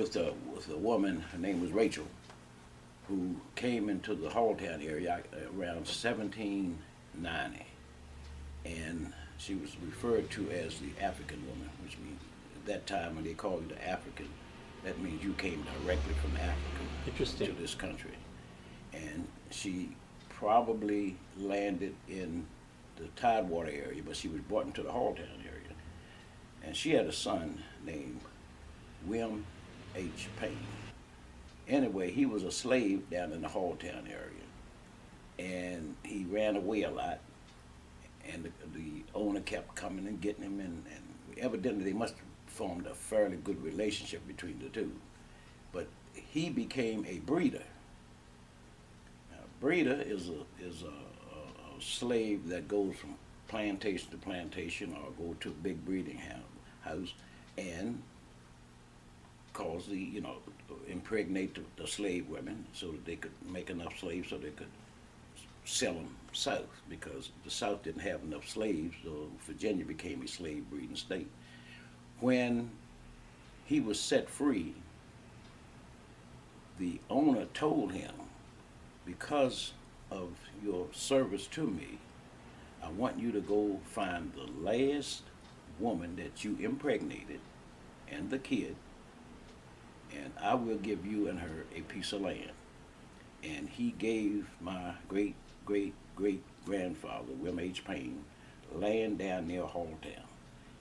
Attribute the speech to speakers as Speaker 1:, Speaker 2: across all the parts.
Speaker 1: with a woman. Her name was Rachel, who came into the Halltown area around 1790, and she was referred to as the African woman, which means at that time when they called you the African, that means you came directly from Africa
Speaker 2: Interesting.
Speaker 1: to this country. And she probably landed in the Tidewater area, but she was brought into the Halltown area. And she had a son named William H. Payne. Anyway, he was a slave down in the Halltown area, and he ran away a lot. And the owner kept coming and getting him, and evidently they must have formed a fairly good relationship between the two. But he became a breeder. Now, a breeder is a slave that goes from plantation to plantation or go to a big breeding house and cause impregnate the slave women so that they could make enough slaves so they could sell them south, because the South didn't have enough slaves, so Virginia became a slave breeding state. When he was set free, the owner told him, because of your service to me, I want you to go find the last woman that you impregnated and the kid, and I will give you and her a piece of land. And he gave my great great great grandfather, William H. Payne, land down near Halltown.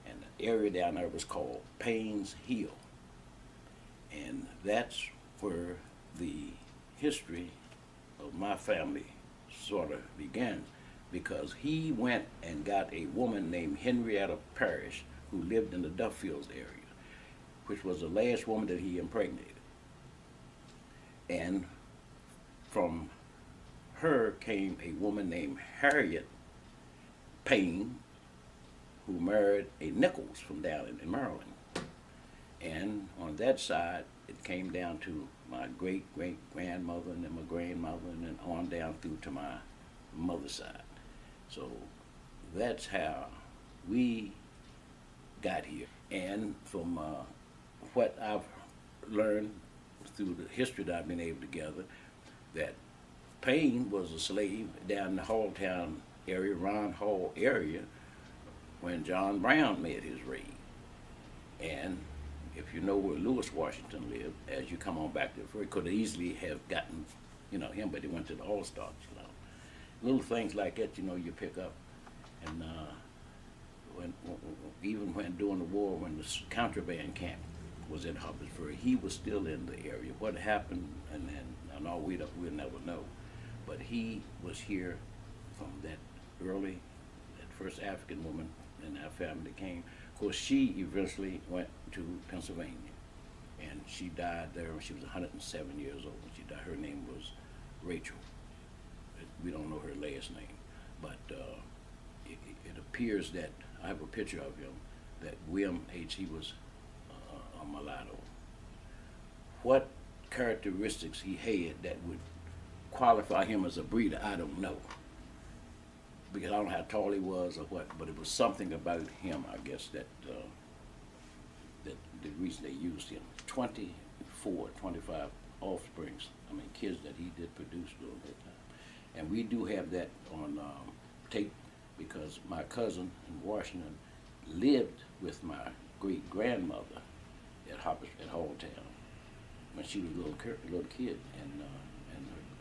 Speaker 1: And the area down there was called Payne's Hill. And that's where the history of my family sort of began, because he went and got a woman named Henrietta Parrish who lived in the Duffields area, which was the last woman that he impregnated. And from her came a woman named Harriet Payne, who married a Nichols from down in Maryland. And on that side, it came down to my great-great-grandmother and then my grandmother, and then on down through to my mother's side. So that's how we got here. And from what I've learned through the history that I've been able to gather, that Payne was a slave down in the Halltown area, Ron Hall area, when John Brown made his raid. And if you know where Lewis Washington lived, as you come on back to it, could easily have gotten, him, but he went to the All-Stars. Little things like that, you pick up. And even when during the war, when the contraband camp was in Hubbardsburg, he was still in the area. What happened, and all we'll never know. But he was here from that first African woman in our family came. Of course, she eventually went to Pennsylvania, and she died there when she was 107 years old. She died. Her name was Rachel. We don't know her last name, but it appears that I have a picture of him, that William H. He was a mulatto. What characteristics he had that would qualify him as a breeder, I don't know, because I don't know how tall he was or what, but it was something about him, I guess, that the reason they used him. 24, 25 offsprings, kids that he did produce during that time. And we do have that on tape, because my cousin in Washington lived with my great-grandmother at Halltown when she was a little kid, and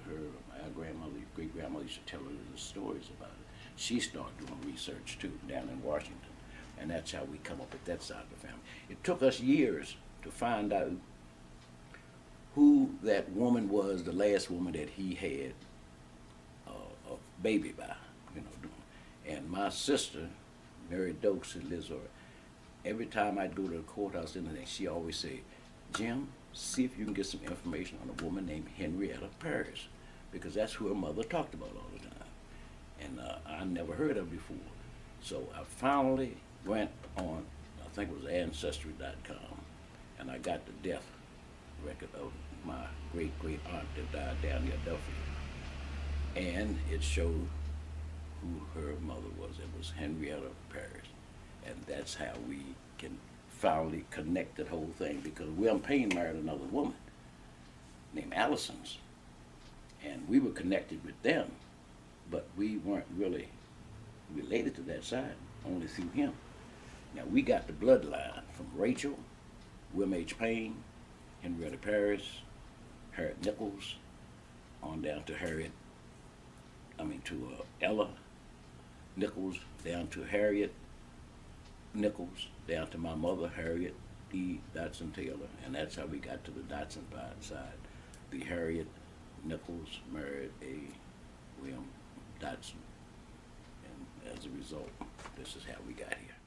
Speaker 1: our great-grandmother used to tell her the stories about it. She started doing research too down in Washington, and that's how we come up with that side of the family. It took us years to find out who that woman was, the last woman that he had a baby by, And my sister, Mary Dokes, who lives over, every time I'd go to the courthouse, she always say, Jim, see if you can get some information on a woman named Henrietta Parrish, because that's who her mother talked about all the time. And I never heard of her before. So I finally went on, I think it was Ancestry.com, and I got the death record of my great-great aunt that died down near Duffield. And it showed who her mother was. It was Henrietta Parrish. And that's how we can finally connected the whole thing because William Payne married another woman named Allison's, and we were connected with them, but we weren't really related to that side, only through him. Now we got the bloodline from Rachel, William H. Payne, Henrietta Paris, Harriet Nichols, on down to Ella Nichols, down to Harriet Nichols, down to my mother, Harriet E. Dotson Taylor, and that's how we got to the Dotson side. The Harriet Nichols married a William Dotson, and as a result, this is how we got here.